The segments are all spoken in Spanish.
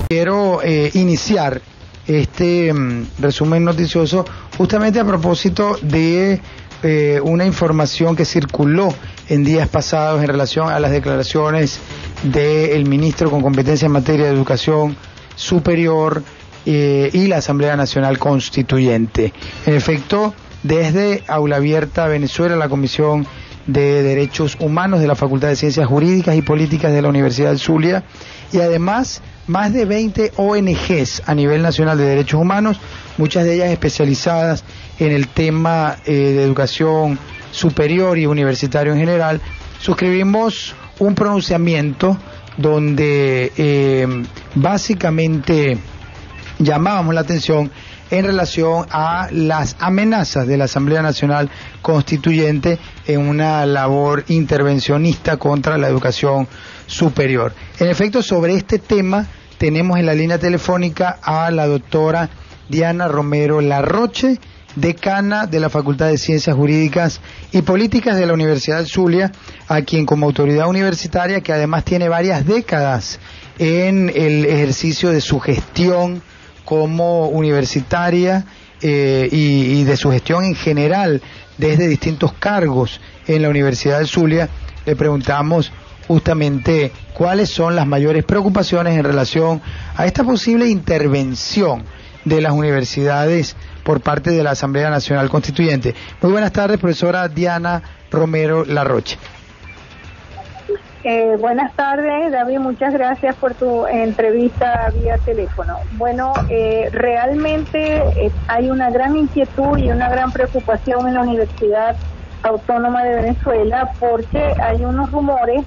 Quiero iniciar este resumen noticioso justamente a propósito de una información que circuló en días pasados en relación a las declaraciones del ministro con competencia en materia de educación superior y la Asamblea Nacional Constituyente. En efecto, desde Aula Abierta Venezuela, la Comisión de Derechos Humanos de la Facultad de Ciencias Jurídicas y Políticas de la Universidad del Zulia, y además más de 20 ONGs a nivel nacional de derechos humanos, muchas de ellas especializadas en el tema de educación superior y universitario en general, suscribimos un pronunciamiento donde básicamente llamábamos la atención en relación a las amenazas de la Asamblea Nacional Constituyente en una labor intervencionista contra la educación superior. En efecto, sobre este tema tenemos en la línea telefónica a la doctora Diana Romero Larroche, decana de la Facultad de Ciencias Jurídicas y Políticas de la Universidad del Zulia, a quien como autoridad universitaria, que además tiene varias décadas en el ejercicio de su gestión como universitaria y de su gestión en general desde distintos cargos en la Universidad del Zulia, le preguntamos justamente cuáles son las mayores preocupaciones en relación a esta posible intervención de las universidades por parte de la Asamblea Nacional Constituyente. Muy buenas tardes, profesora Diana Romero Larroche. Buenas tardes, David, muchas gracias por tu entrevista vía teléfono. Bueno, realmente hay una gran inquietud y una gran preocupación en la Universidad Autónoma de Venezuela porque hay unos rumores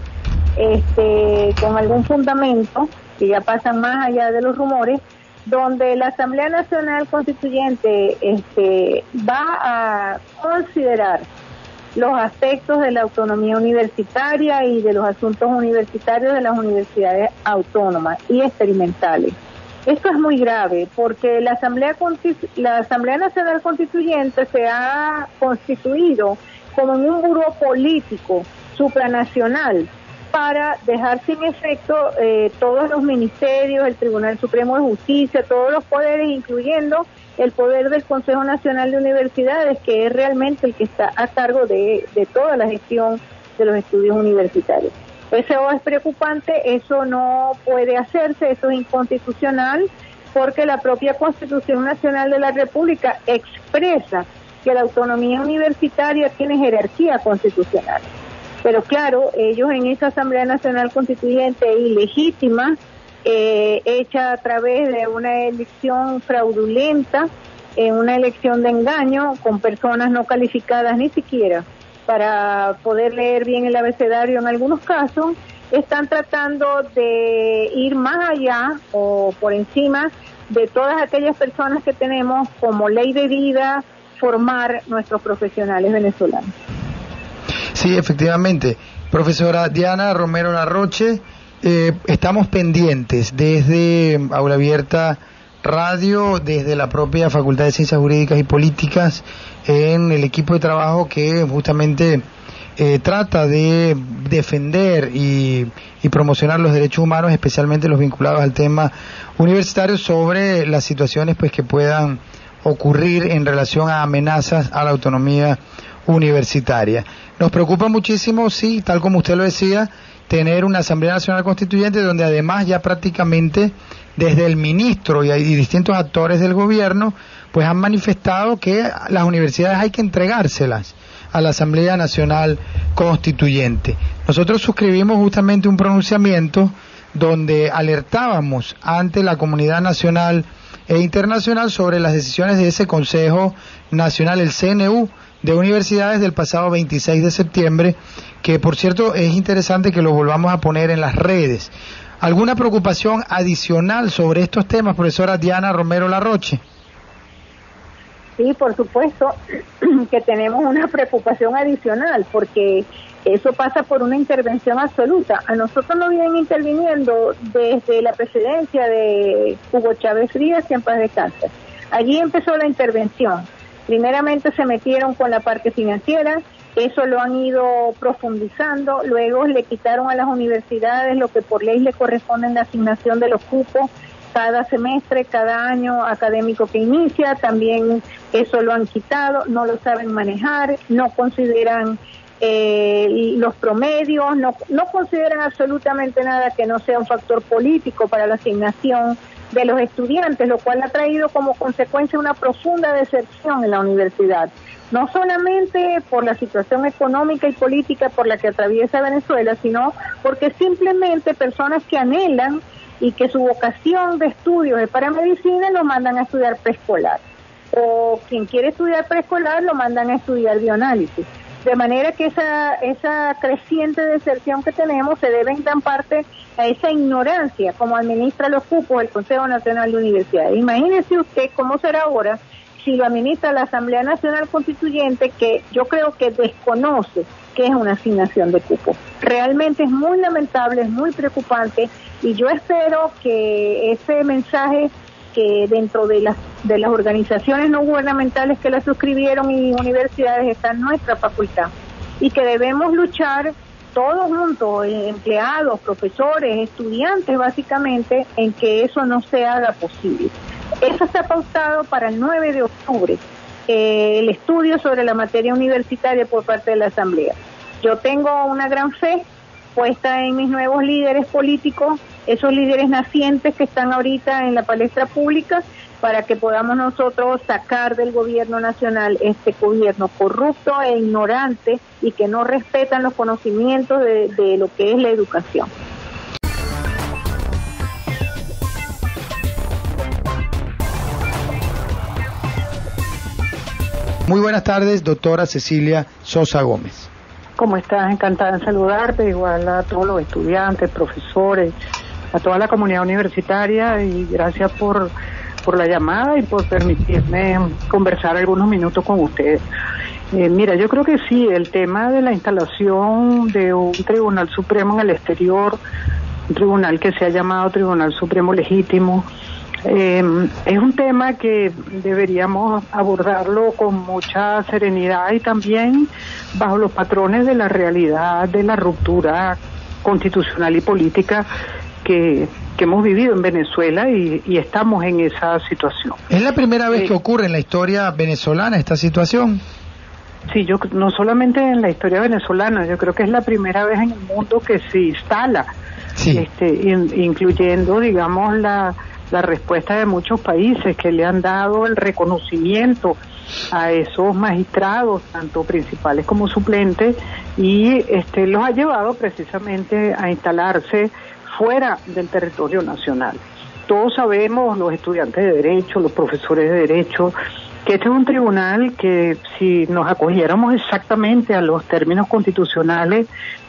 con algún fundamento, que ya pasan más allá de los rumores, donde la Asamblea Nacional Constituyente va a considerar los aspectos de la autonomía universitaria y de los asuntos universitarios de las universidades autónomas y experimentales. Esto es muy grave porque la Asamblea Nacional Constituyente se ha constituido como en un buró político supranacional para dejar sin efecto todos los ministerios, el Tribunal Supremo de Justicia, todos los poderes, incluyendo el poder del Consejo Nacional de Universidades, que es realmente el que está a cargo de toda la gestión de los estudios universitarios. Eso es preocupante, eso no puede hacerse, eso es inconstitucional, porque la propia Constitución Nacional de la República expresa que la autonomía universitaria tiene jerarquía constitucional. Pero claro, ellos en esa Asamblea Nacional Constituyente ilegítima, hecha a través de una elección fraudulenta, una elección de engaño, con personas no calificadas ni siquiera para poder leer bien el abecedario en algunos casos, están tratando de ir más allá o por encima de todas aquellas personas que tenemos como ley de vida formar nuestros profesionales venezolanos. Sí, efectivamente. Profesora Diana Romero Larroche, estamos pendientes desde Aula Abierta Radio, desde la propia Facultad de Ciencias Jurídicas y Políticas, en el equipo de trabajo que justamente trata de defender y promocionar los derechos humanos, especialmente los vinculados al tema universitario, sobre las situaciones pues que puedan ocurrir en relación a amenazas a la autonomía universitaria. Nos preocupa muchísimo, sí, tal como usted lo decía, tener una Asamblea Nacional Constituyente donde además ya prácticamente desde el ministro y distintos actores del gobierno pues han manifestado que las universidades hay que entregárselas a la Asamblea Nacional Constituyente. Nosotros suscribimos justamente un pronunciamiento donde alertábamos ante la comunidad nacional e internacional sobre las decisiones de ese Consejo Nacional, el CNU, de universidades del pasado 26 de septiembre, que por cierto es interesante que lo volvamos a poner en las redes. ¿Alguna preocupación adicional sobre estos temas, profesora Diana Romero Larroche? Sí, por supuesto que tenemos una preocupación adicional, porque eso pasa por una intervención absoluta. A nosotros nos vienen interviniendo desde la presidencia de Hugo Chávez Frías, que en paz descanse. Allí empezó la intervención. Primeramente se metieron con la parte financiera, eso lo han ido profundizando, luego le quitaron a las universidades lo que por ley le corresponde en la asignación de los cupos cada semestre, cada año académico que inicia, también eso lo han quitado, no lo saben manejar, no consideran los promedios, no consideran absolutamente nada que no sea un factor político para la asignación de los estudiantes, lo cual ha traído como consecuencia una profunda deserción en la universidad, no solamente por la situación económica y política por la que atraviesa Venezuela, sino porque simplemente personas que anhelan y que su vocación de estudios es para medicina lo mandan a estudiar preescolar, o quien quiere estudiar preescolar lo mandan a estudiar bioanálisis. De manera que esa creciente deserción que tenemos se debe en gran parte a esa ignorancia como administra los cupos el Consejo Nacional de Universidades. Imagínese usted cómo será ahora si lo administra la Asamblea Nacional Constituyente, que yo creo que desconoce qué es una asignación de cupos. Realmente es muy lamentable, es muy preocupante, y yo espero que ese mensaje que dentro de las organizaciones no gubernamentales que la suscribieron y universidades está en nuestra facultad, y que debemos luchar todos juntos, empleados, profesores, estudiantes básicamente, en que eso no se haga posible. Eso está pautado para el 9 de octubre, el estudio sobre la materia universitaria por parte de la Asamblea. Yo tengo una gran fe puesta en mis nuevos líderes políticos, esos líderes nacientes que están ahorita en la palestra pública, para que podamos nosotros sacar del gobierno nacional este gobierno corrupto e ignorante y que no respetan los conocimientos de lo que es la educación. Muy buenas tardes, doctora Cecilia Sosa Gómez. ¿Cómo estás? Encantada en saludarte, igual a todos los estudiantes, profesores, a toda la comunidad universitaria, y gracias por la llamada y por permitirme conversar algunos minutos con ustedes. Mira, yo creo que sí, el tema de la instalación de un Tribunal Supremo en el exterior, un tribunal que se ha llamado Tribunal Supremo Legítimo, es un tema que deberíamos abordarlo con mucha serenidad y también bajo los patrones de la realidad de la ruptura constitucional y política que hemos vivido en Venezuela y estamos en esa situación. ¿Es la primera vez que ocurre en la historia venezolana esta situación? Sí, yo no solamente en la historia venezolana, yo creo que es la primera vez en el mundo que se instala, sí. Incluyendo, digamos, la respuesta de muchos países que le han dado el reconocimiento a esos magistrados, tanto principales como suplentes, y los ha llevado precisamente a instalarse fuera del territorio nacional. Todos sabemos, los estudiantes de Derecho, los profesores de Derecho, que este es un tribunal que, si nos acogiéramos exactamente a los términos constitucionales,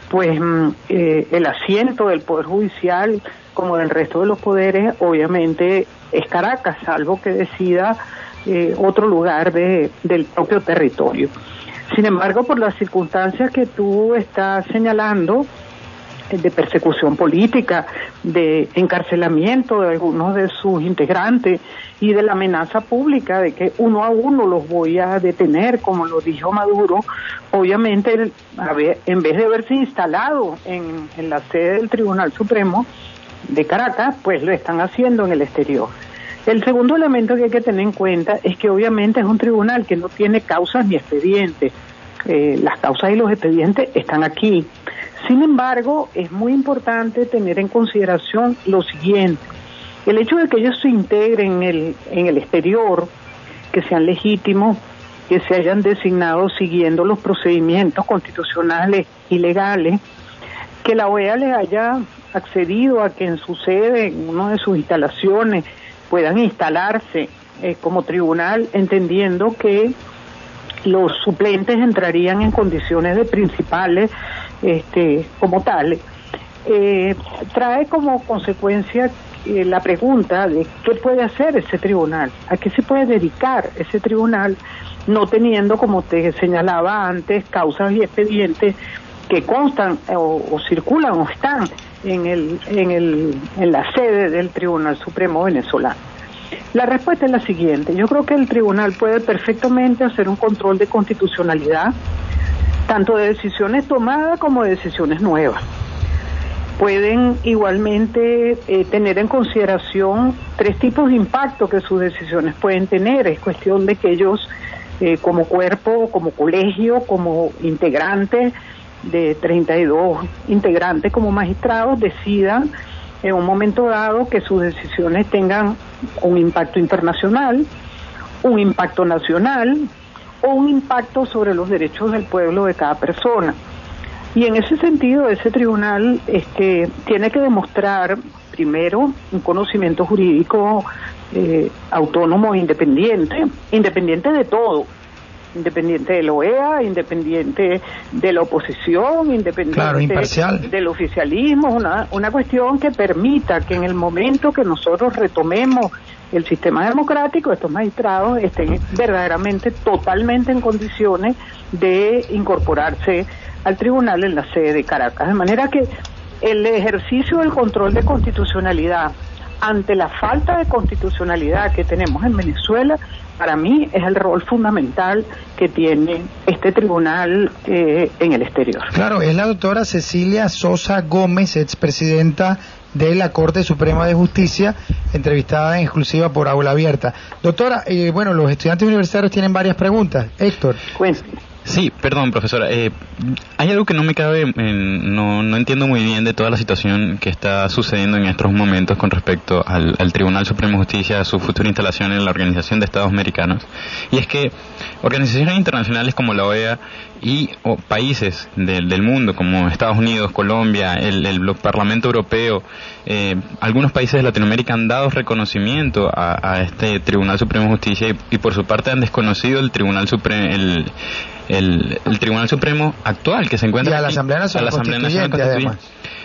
pues el asiento del Poder Judicial, como del resto de los poderes, obviamente es Caracas, salvo que decida otro lugar del propio territorio. Sin embargo, por las circunstancias que tú estás señalando, de persecución política, de encarcelamiento de algunos de sus integrantes y de la amenaza pública de que uno a uno los voy a detener, como lo dijo Maduro, obviamente en vez de haberse instalado en la sede del Tribunal Supremo de Caracas, pues lo están haciendo en el exterior. El segundo elemento que hay que tener en cuenta es que obviamente es un tribunal que no tiene causas ni expedientes. Las causas y los expedientes están aquí. Sin embargo, es muy importante tener en consideración lo siguiente: el hecho de que ellos se integren en el exterior, que sean legítimos, que se hayan designado siguiendo los procedimientos constitucionales y legales, que la OEA les haya accedido a que en su sede, en una de sus instalaciones, puedan instalarse como tribunal, entendiendo que los suplentes entrarían en condiciones de principales como tales, trae como consecuencia la pregunta de qué puede hacer ese tribunal, a qué se puede dedicar ese tribunal, no teniendo, como te señalaba antes, causas y expedientes que constan o circulan o están en la sede del Tribunal Supremo venezolano. La respuesta es la siguiente: yo creo que el tribunal puede perfectamente hacer un control de constitucionalidad, tanto de decisiones tomadas como de decisiones nuevas. pueden igualmente tener en consideración 3 tipos de impacto que sus decisiones pueden tener. Es cuestión de que ellos, como cuerpo, como colegio, como integrantes de 32 integrantes como magistrados, decidan en un momento dado que sus decisiones tengan un impacto internacional, un impacto nacional o un impacto sobre los derechos del pueblo de cada persona. Y en ese sentido, ese tribunal tiene que demostrar, primero, un conocimiento jurídico autónomo e independiente de todo, independiente de la OEA, independiente de la oposición, independiente del oficialismo, una cuestión que permita que en el momento que nosotros retomemos el sistema democrático, estos magistrados estén verdaderamente, totalmente en condiciones de incorporarse al tribunal en la sede de Caracas. De manera que el ejercicio del control de constitucionalidad ante la falta de constitucionalidad que tenemos en Venezuela, para mí es el rol fundamental que tiene este tribunal en el exterior. Claro, es la doctora Cecilia Sosa Gómez, expresidenta de la Corte Suprema de Justicia, entrevistada en exclusiva por Aula Abierta. Doctora, bueno, los estudiantes universitarios tienen varias preguntas. Héctor. Cuéntame. Sí, perdón, profesora. Hay algo que no me cabe, no entiendo muy bien de toda la situación que está sucediendo en estos momentos con respecto al Tribunal Supremo de Justicia, a su futura instalación en la Organización de Estados Americanos. Y es que organizaciones internacionales como la OEA y países del mundo como Estados Unidos, Colombia, el Parlamento Europeo, algunos países de Latinoamérica han dado reconocimiento a este Tribunal Supremo de Justicia y por su parte han desconocido el Tribunal Supremo, el Tribunal Supremo actual que se encuentra y a la Asamblea Nacional Constituyente.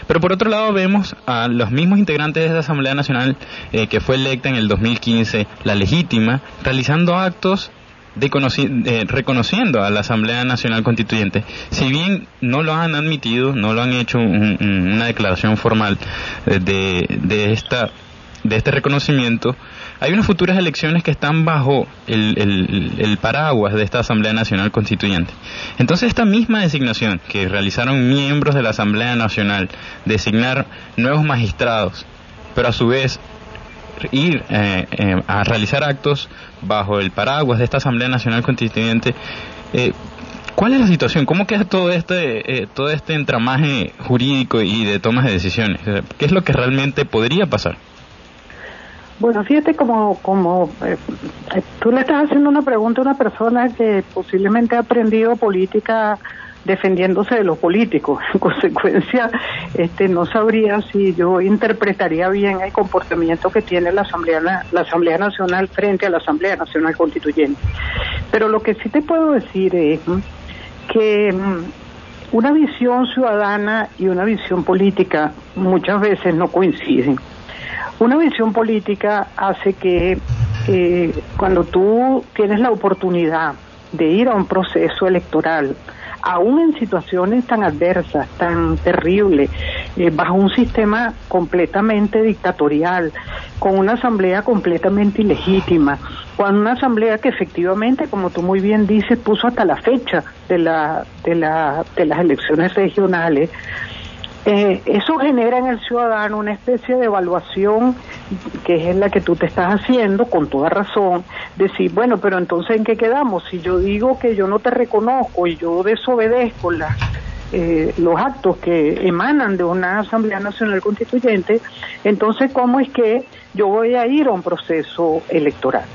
Pero por otro lado vemos a los mismos integrantes de esa Asamblea Nacional que fue electa en el 2015, la legítima, realizando actos reconociendo a la Asamblea Nacional Constituyente. Si bien no lo han admitido, no lo han hecho una declaración formal de este reconocimiento, hay unas futuras elecciones que están bajo el paraguas de esta Asamblea Nacional Constituyente. Entonces esta misma designación que realizaron miembros de la Asamblea Nacional, designar nuevos magistrados, pero a su vez ir a realizar actos bajo el paraguas de esta Asamblea Nacional Constituyente, ¿cuál es la situación? ¿Cómo queda todo este entramaje jurídico y de tomas de decisiones? ¿Qué es lo que realmente podría pasar? Bueno, fíjate como tú le estás haciendo una pregunta a una persona que posiblemente ha aprendido política defendiéndose de los políticos. En consecuencia, no sabría si yo interpretaría bien el comportamiento que tiene la Asamblea Nacional frente a la Asamblea Nacional Constituyente. Pero lo que sí te puedo decir es que una visión ciudadana y una visión política muchas veces no coinciden. Una visión política hace que cuando tú tienes la oportunidad de ir a un proceso electoral, aún en situaciones tan adversas, tan terribles, bajo un sistema completamente dictatorial, con una asamblea completamente ilegítima, con una asamblea que efectivamente, como tú muy bien dices, puso hasta la fecha de las elecciones regionales, eso genera en el ciudadano una especie de evaluación que es la que tú te estás haciendo con toda razón, decir, bueno, pero entonces ¿en qué quedamos? Si yo digo que yo no te reconozco y yo desobedezco los actos que emanan de una Asamblea Nacional Constituyente, entonces ¿cómo es que yo voy a ir a un proceso electoral?